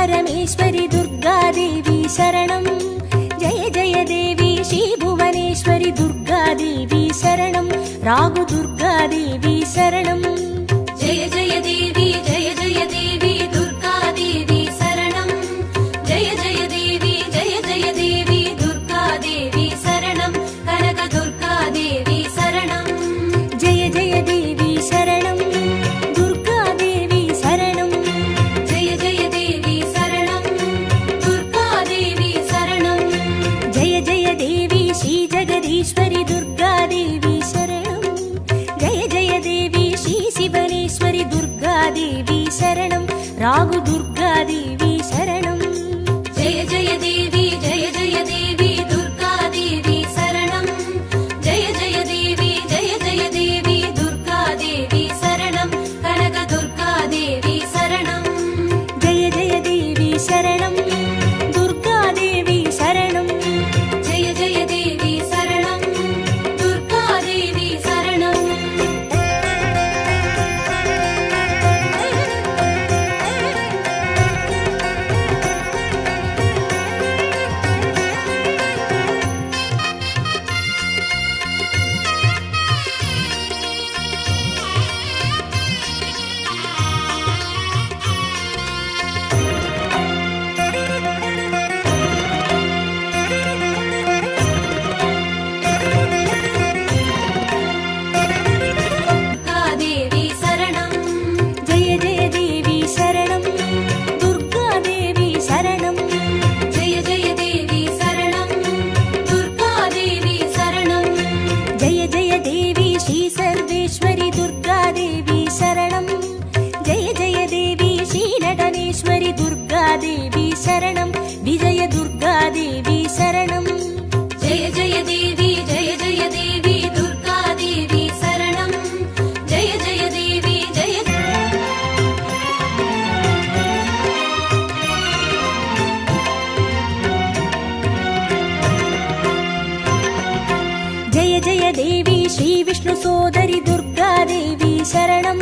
परमेश्वरि दुर्गादेवी शरणं जय जय देवी श्रीभुवनेश्वरि दुर्गादेवी शरणं रागु दुर्गादेवी शरणं जय जय देवी दुर्गादेवी शरणं जय जय देवी दुर्गादेवी शरणं कनक दुर्गादेवी शरणं जय जय देवी शरणं दुर्गादेवी शरणं जय जय देवी शरणं दुर्गादेवी शरणं जय जय देवी श्री जगदीश्वरि दुर्गादेवी शरणं जय जय देवी श्री शिवनेश्वरि दुर्गादेवी शरणं रागु दुर्गादेवी शरणं जय जय देवी दुर्गादेवी शरणं जय जय देवी दुर्गादेवी शरणं कनक दुर्गादेवी शरणं जय जय देवी शरणं दुर्गादेवी शरणं जय जय देवी शरणं दुर्गादेवी शरणं दुर्गादेवी शरणं जय जय देवी शरणं दुर्गादेवी शरणं जय जय देवी शरणं दुर्गादेवी शरणं जय जय देवी श्री सर्वेश्वरि दुर्गादेवी शरणं जय जय देवी श्री नटनेश्वरि दुर्गादेवी शरणं विजय दुर्गादेवी शरणं जय जय देवी दुर्गादेवी शरणं जय जय देवी जय जय देवी श्री विष्णु सोदरि दुर्गादेवी शरणं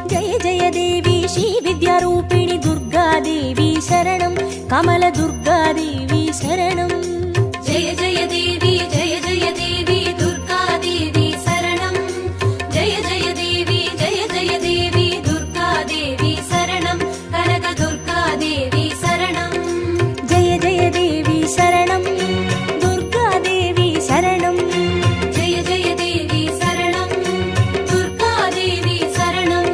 जय जय देवी श्री विद्यारूपिणि दुर्गादेवी शरणं कमल दुर्गादेवी शरणं जय जय देवी दुर्गादेवी शरणं जय जय देवी दुर्गादेवी शरणं कनक दुर्गादेवी शरणं जय जय देवी शरणं दुर्गादेवी शरणं जय जय देवी शरणं दुर्गादेवी शरणं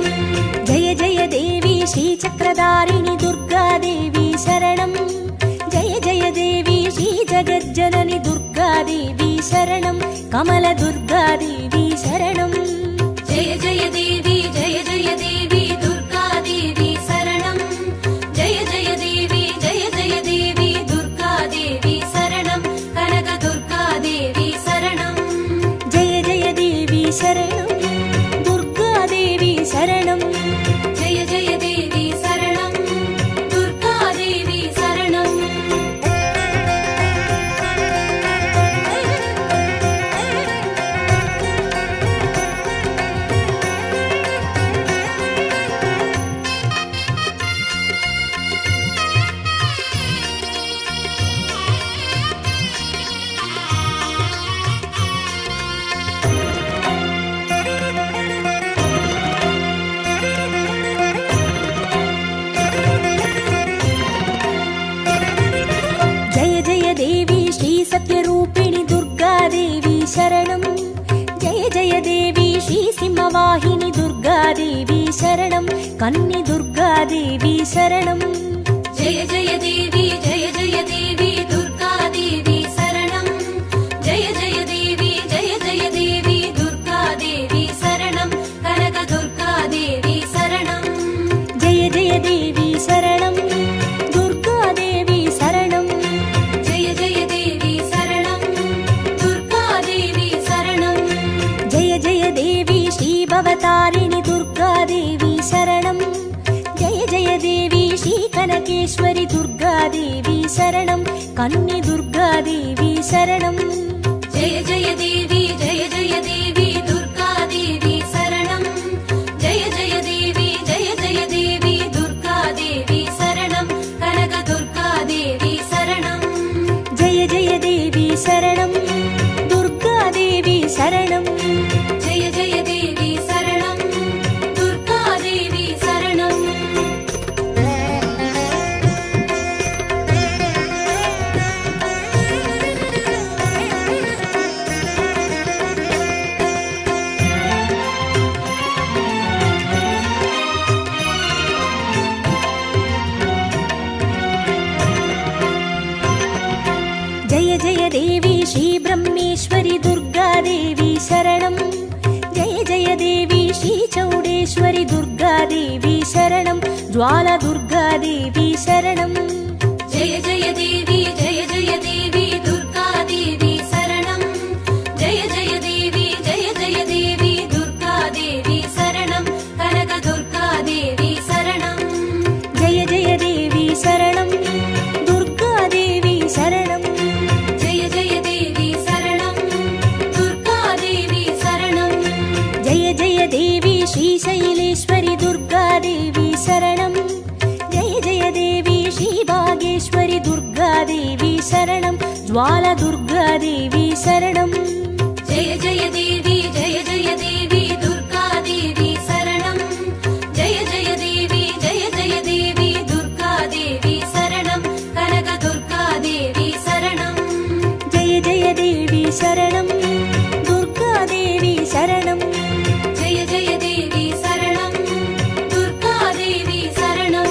जय जय देवी श्री चक्रधारिणि दुर्गादेवी शरणं जय जय देवी श्री जगज्जननि दुर्गादेवी शरणं कमल दुर्गादेवी शरणं जय जय देवी दुर्गादेवी शरणं जय जय देवी दुर्गादेवी शरणं कनक दुर्गादेवी शरणं जय जय देवी शरणं दुर्गादेवी शरणं जय जय देवी शरणं दुर्गादेवी शरणं जय जय देवी श्री सत्यरूपिणि दुर्गादेवी शरणं जय जय देवी श्री सिंहवाहिनि दुर्गादेवी शरणं कन्नि दुर्गादेवी शरणं जय जय देवी दुर्गादेवी शरणं जय जय देवी दुर्गादेवी शरणं कनक दुर्गादेवी शरणं जय जय देवी शरणं दुर्गादेवी शरणं जय जय देवी शरणं दुर्गादेवी शरणं जय जय देवी श्री भवतारिणि दुर्गादेवी शरणं जय जय देवी श्री कनकेश्वरि दुर्गादेवी शरणं कन्नि दुर्गादेवी शरणं जय जय देवी दुर्गादेवी शरणं जय जय देवी दुर्गादेवी शरणं कनक कनकदुर्गादेवी शरणं जय जय देवी शरणं दुर्गादेवी शरणं जय जय देवी शरणं दुर्गादेवी शरणं जय जय देवी श्री ब्रह्मेश्वरी दुर्गादेवी शरणं जय जय देवी श्री चौडेश्वरी दुर्गादेवी शरणं ज्वाला दुर्गादेवी शरणं जय जय देवी दुर्गादेवी शरणं जय जय देवी दुर्गादेवी शरणं कनकदुर्गादेवी शरणं जय जय देवी शरणं दुर्गादेवी शरणं जय जय देवी शरणं दुर्गादेवी शरणं जय जय देवी श्रीशैलेश्वरी दुर्गादेवी शरणं जय जय देवी श्रीबागेश्वरी दुर्गादेवी शरणं ज्वाला दुर्गादेवी शरणं जय जय देवी दुर्गादेवी शरणं जय जय देवी दुर्गादेवी शरणं कनकदुर्गादेवी शरणं जय जय देवी शरणं दुर्गादेवी शरणं जय जय देवी शरणं दुर्गादेवी शरणं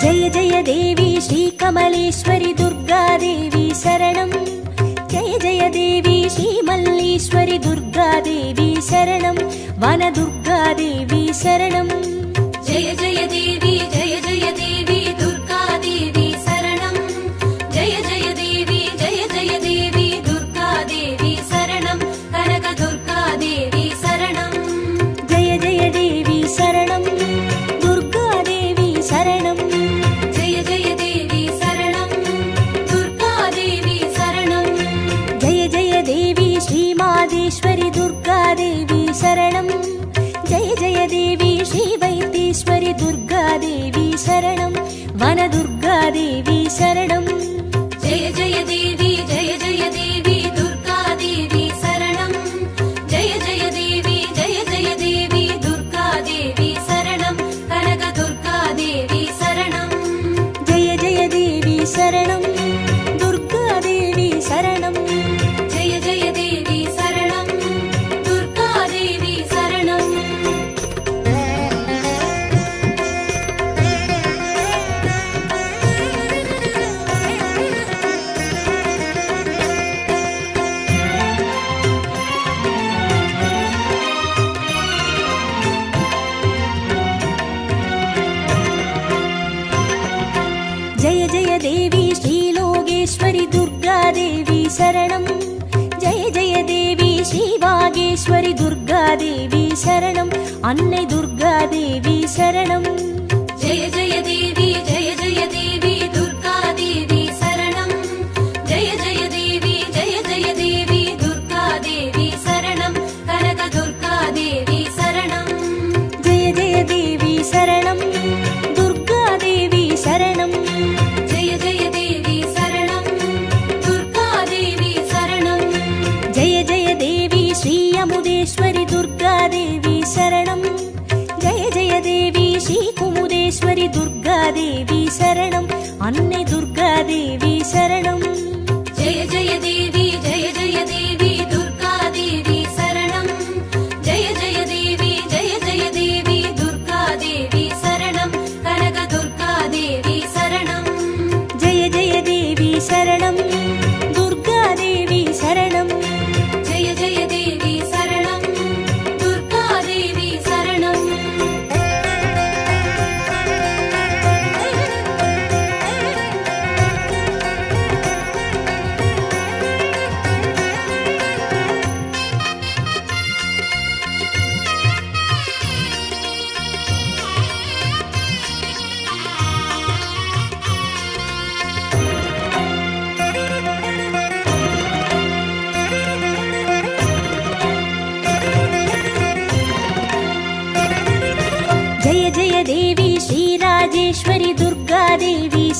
जय जय देवी श्रीकमलेश्वरी दुर्गादेवी शरणं जय जय देवी श्रीमल्लीश्वरी दुर्गादेवी शरणं वनदुर्गादेवी शरणं जय जय देवी दुर्गादेवी शरणं जय जय देवी दुर्गादेवी शरणं कनकदुर्गादेवी शरणं जय जय देवी शरणं दुर्गादेवी शरणं जय जय देवी शरणं दुर्गादेवी शरणं जय जय देवी श्रीमादेश्वरी दुर्गादेवी शरणं जय जय देवी श्रीवैद्येश्वरी दुर्गादेवी शरणं वनदुर्गादेवी शरणं जय जय देवी दुर्गादेवी शरणं जय जय देवी दुर्गादेवी शरणं कनकदुर्गादेवी शरणं जय जय देवी शरणं दुर्गादेवी शरणं जय जय देवी शरणं दुर्गादेवी शरणं जय जय देवी श्रीलोकेश्वरी दुर्गादेवी शरणं जय जय देवी श्रीवागेश्वरी दुर्गादेवी शरणं अन्नै दुर्गादेवी शरणं जय जय देवी दुर्गादेवी शरणं जय जय देवी दुर्गादेवी शरणं कनकदुर्गादेवी शरणं जय जय देवी शरणं दुर्गादेवी शरणं जय जय देवी शरणं दुर्गादेवी शरणं जय जय देवी श्रीयमुदेश्वरी दुर्गादेवी शरणं जय जय देवी श्रीकुमुदेश्वरी दुर्गादेवी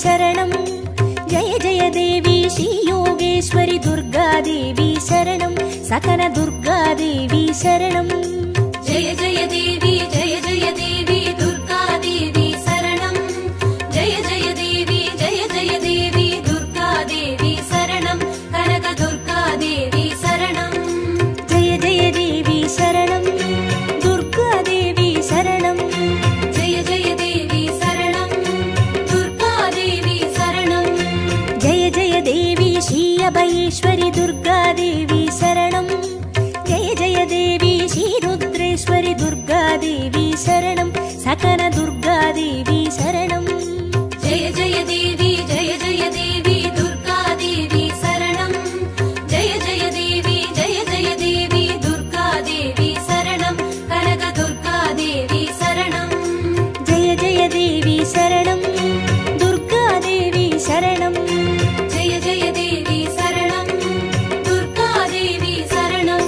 शरणं जय जय देवी श्रीयोगेश्वरि दुर्गादेवी शरणं सकल दुर्गादेवी शरणं जय जय देवी दुर्गादेवी शरणं जय जय देवी दुर्गादेवी शरणं कनक दुर्गादेवी शरणं जय जय देवी शरणं दुर्गादेवी शरणं जय जय देवी शरणं दुर्गादेवी शरणं जय जय देवी श्री अभयेश्वरि दुर्गादेवी शरणं जय जय देवी श्री रुद्रेश्वरि दुर्गादेवी शरणं सकल दुर्गादेवी शरणं जय जय देवी दुर्गादेवी शरणं जय जय देवी दुर्गादेवी शरणं कनक दुर्गादेवी शरणं जय जय देवी शरणं दुर्गादेवी शरणं जय जय देवी शरणं दुर्गादेवी शरणं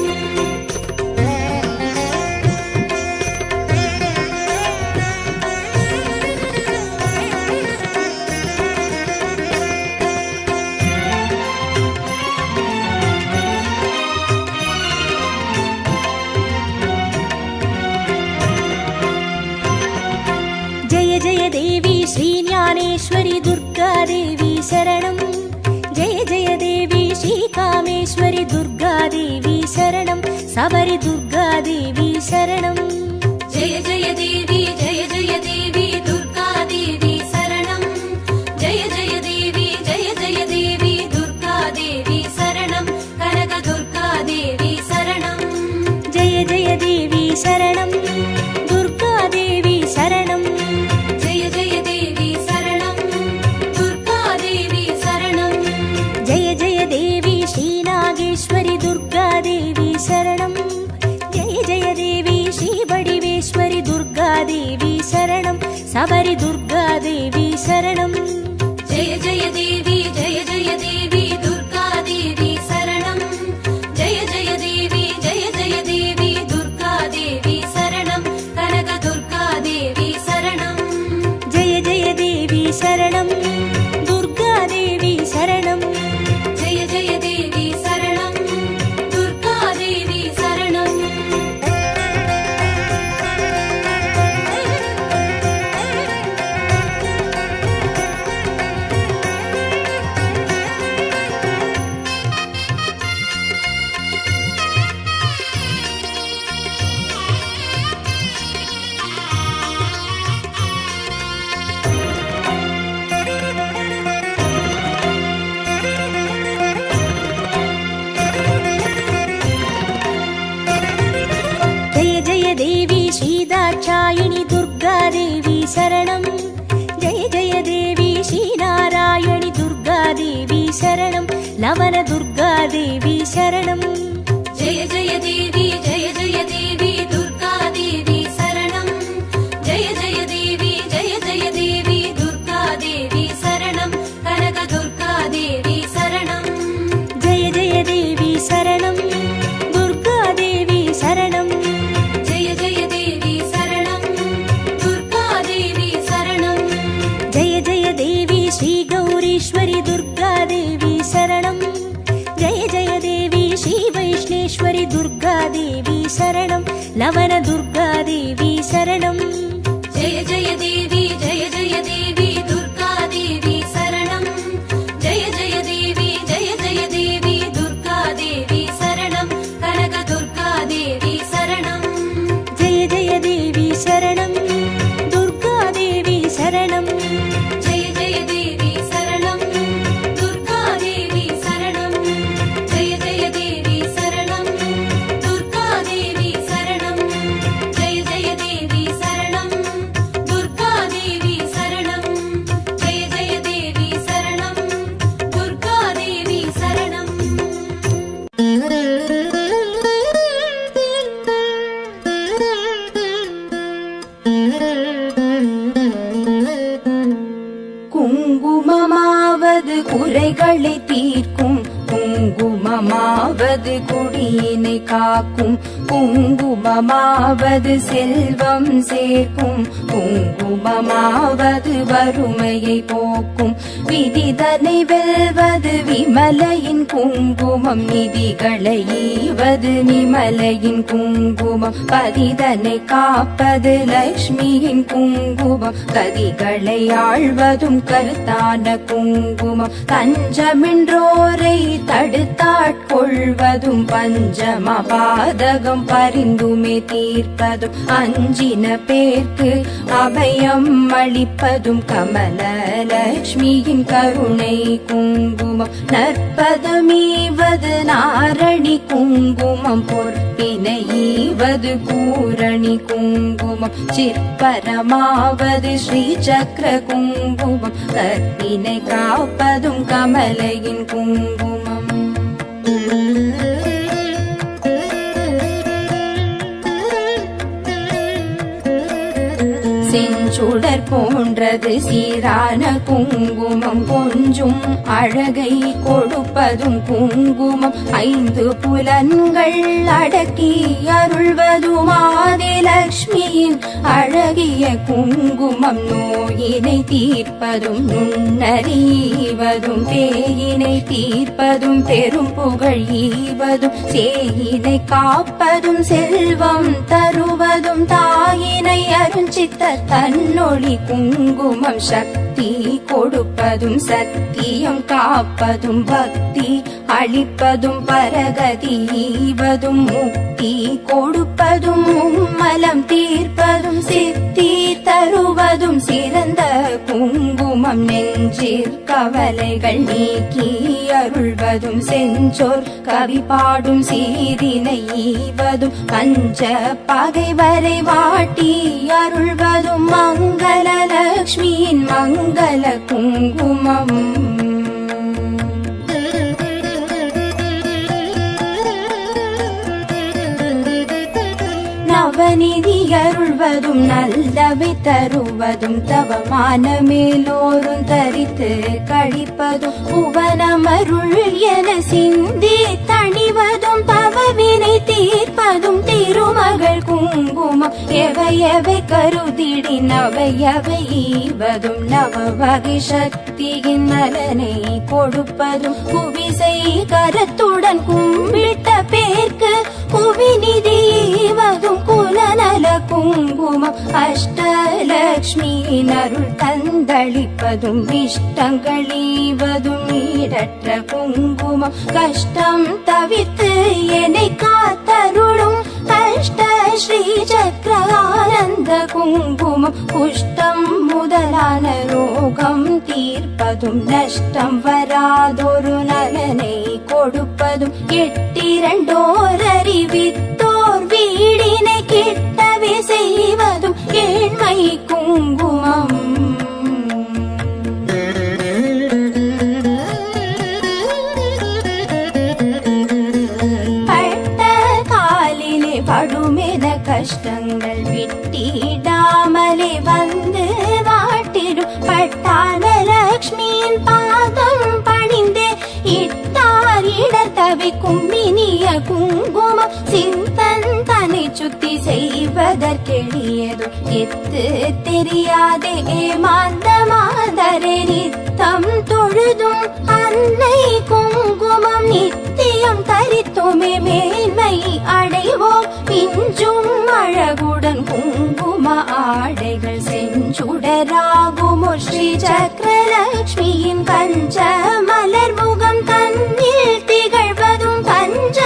जय जय देवी श्री ज्ञानेश्वरि दुर्गादेवी शरणं जय जय देवी श्री कामेश्वरि दुर्गादेवी शरणं सबरि दुर्गादेवी शरणं जय जय देवी दुर्गादेवी शरणं जय जय देवी दुर्गादेवी शरणं कनक दुर्गादेवी शरणं जय जय देवी शरणं दुर्गादेवी शरणं जय जय देवी शरणं दुर्गादेवी शरणं जय जय देवी श्री नागेश्वरि दुर्गादेवी शरणं जय जय देवी श्री बडिवेश्वरि दुर्गादेवी शरणं सबरि दुर्गादेवी शरणं जय जय देवी दुर्गादेवी शरणं जय जय देवी दुर्गादेवी शरणं कनक दुर्गादेवी शरणं जय जय देवी शरणं दुर्गादेवी शरणं जय जय देवी शरणं दुर्गादेवी शरणं जय जय देवी श्री दाक्षायिणी दुर्गादेवी शरणं जय जय देवी श्री नारायणि दुर्गादेवी शरणं लवण दुर्गादेवी शरणं जय जय देवी दुर्गादेवी शरणं जय जय देवी दुर्गादेवी शरणं कनक दुर्गादेवी शरणं जय जय देवी शरणं दुर्गादेवी शरणं जय जय देवी शरणं दुर्गादेवी शरणं जय जय देवी श्री गौरीश्वरि दुर्गादेवी शरणं जय जय देवी श्री वैष्णेश्वरि दुर्गादेवी शरणं लवण दुर्गादेवी शरणं जय जय देवी दुर्गादेवी शरणं जय जय देवी दुर्गादेवी शरणं कनक दुर्गादेवी शरणं जय जय देवी शरणं दुर्गादेवी शरणं जय जय देवी शरणं दुर्गादेवी शरणं जय जय देवी शरणं दुर्गादेवी शरणं जय जय देवी शरणं दुर्गादेवी शरणं जय जय देवी शरणं दुर्गादेवी शरणं குங்குமமாவது குறைகளை தீர்க்கும் குங்கும குங்குமமாவது குடியினை காக்கும், குங்குமமாவது செல்வம் சேர்க்கும், குங்குமமாவது வறுமையை போக்கும், விதிதனை வெல்வது விமலையின் குங்குமம், நிதிகளை ஈவது நிமலையின் குங்குமம், பதிதனை காப்பது லக்ஷ்மியின் குங்குமம், கதிகளை ஆழ்வதும் கருத்தான குங்குமம், தஞ்சமென்றோரை தடுத்தாட்கொள்வதும் பஞ்சம பாதகம் பரிந்துமே தீர்ப்பதும், அஞ்சின பேர்க்கு அபயம் அளிப்பதும் கமல லக்ஷ்மியின் கருணை குங்குமம், நற்பதமீவது நாரணி குங்குமம், பொற்பினை ஈவது பூரணி குங்குமம், சிற்பரமாவது ஸ்ரீ சக்கர குங்குமம், கற்பினை காப்பதும் கமலையின் குங்குமம். செஞ்சுடர் போன்றது சீரான குங்குமம், கொஞ்சும் அழகை கொடுப்பதும் குங்குமம், ஐந்து புலன்கள் அடக்கி அருள்வதும் ஆதிலக்ஷ்மியின் அழகிய குங்குமம், நோயினை தீர்ப்பதும் நுண்ணறிவதும் பேயினை தீர்ப்பதும் பெரும் புகழ் ஈவதும், சேயினை காப்பதும் செல்வம் தருவதும், தாயினை அருஞ்சித்த தன்னொளி குங்குமம், சக்தி கொடுப்பதும் சத்தியம் காப்பதும், பக்தி அளிப்பதும் பரகதி ஈவதும், முக்தி கொடுப்பதும் மும்மலம் தீர்ப்பதும், சித்தி தருவதும் சிறந்த குங்குமம், நெஞ்சிற் கவலைகள் நீக்கி அருள்வதும், செஞ்சோர் கவி பாடும் சீரினை ஈவதும், பஞ்ச பகைவரை வாட்டி அருள்வதும், மங்கள லக்ஷ்மியின் மங்கள குங்குமம். நவநிதி அருள்வதும் நல்லவை தருவதும், தவமான மேலோரும் தரித்து கழிப்பதும், புவனமருள் என சிந்தி தணிவதும், பவவினை தீர்ப்பதும் திருமகள் குங்குமம், எவை எவை கருதிடி நவையவை ஈவதும், நவ வகை சக்தியின் நலனை கொடுப்பதும், புவிசை கரத்துடன் கும்பிட்ட பேர்க்கு புவிநிதி ஈவதும் குலநல குங்குமம், அஷ்டலக்ஷ்மியின் அருள் தந்தளிப்பதும், இஷ்டங்கள் ஈவதும் ஈடற்ற குங்குமம், கஷ்டம் தவிர்த்து என்னை காத்தருளும் அஷ்ட ஸ்ரீ சக்கர ஆனந்த குங்குமம், குஷ்டம் முதலான ரோகம் தீர்ப்பதும், நஷ்டம் வராதொரு நலனை கொடுப்பதும், எட்டிரண்டோர் அறிவித்தோர் வீடினை கிட்டவே செய்வதும் ஏழ்மை குங்குமம். படுமென கஷ்டங்கள் விட்டிடாமலே வந்து வாட்டிடும், பட்டான லக்ஷ்மியின் பாதம் பணிந்தே இட்டார் இடர் தவிக்கும் இனிய குங்குமம், சிந்தன் தன்னை சுத்தி செய்வதற்கெளியதும் எத்து தெரியாதே ஏமாந்த மாதரே, நித்தம் தொழுதும் அன்னை குங்குமம், நித்தியம் தரித்துமே மேன்மை அடைவோம், பிஞ்சும் அழகுடன் குங்கும ஆடைகள் செஞ்சுடராகுமோ, ஸ்ரீ சக்கரலக்ஷ்மியின் பஞ்ச மலர் முகம் தன்னில் திகழ்வதும், பஞ்ச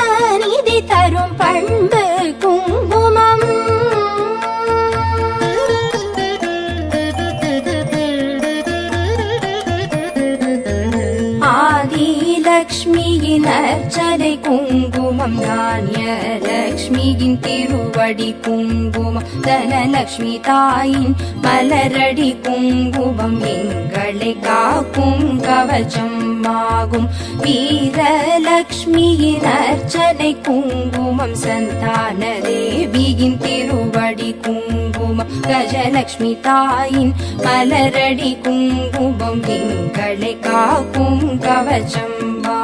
நிதி தரும் பண்பு குங்குமம். ஆதிலக்ஷ்மியின் அர்ச்சனை குங்குமம், தானிய லக்ஷ்மியின் திருவடி குங்குமம், தனலக்ஷ்மி தாயின் மலரடி குங்குமம், எங்களை காக்கும் கவச்சம் ஆகும், வீரலக்ஷ்மியின் அர்ச்சனை குங்குமம், சந்தான தேவியின் திருவடி குங்குமம், கஜலக்ஷ்மி தாயின் மலரடி குங்குமம், எங்களை காக்கும் கவச்சம்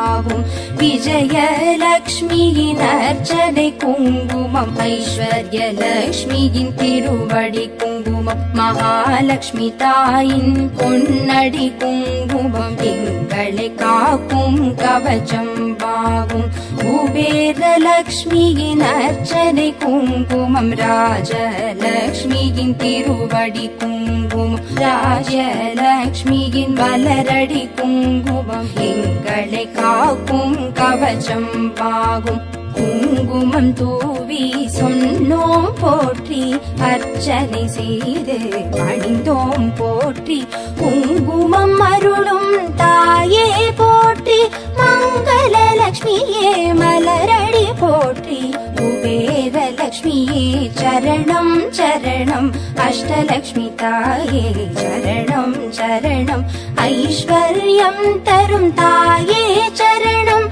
ஆகும், விஜயலக்ஷ்மியின் அர்ச்சனை குங்குமம் ஐஸ்வர்யலக்ஷ்மியின் திருவடி குங்குமம் மகாலட்சுமி தாயின் பொன்னடி குங்குமம் எங்களை காக்கும் கவச்சம் பாகும் குபேரலக்ஷ்மியின் அர்ச்சனை குங்குமம் ராஜலக்ஷ்மியின் திருவடி குங்குமம் ராஜலக்ஷ்மியின் மலரடி குங்குமம் எங்களை காக்கும் கவச்சம் பாகும் குங்குமம் தூவி சொன்னோம் போற்றி அர்ச்சனை செய்து பணிந்தோம் போற்றி குங்குமம் அருளும் தாயே போற்றி மங்களலக்ஷ்மியே மலரடி போற்றி குபேரலக்ஷ்மியே சரணம் சரணம் அஷ்டலக்ஷ்மி தாயே சரணம் சரணம் ஐஸ்வர்யம் தரும் தாயே சரணம்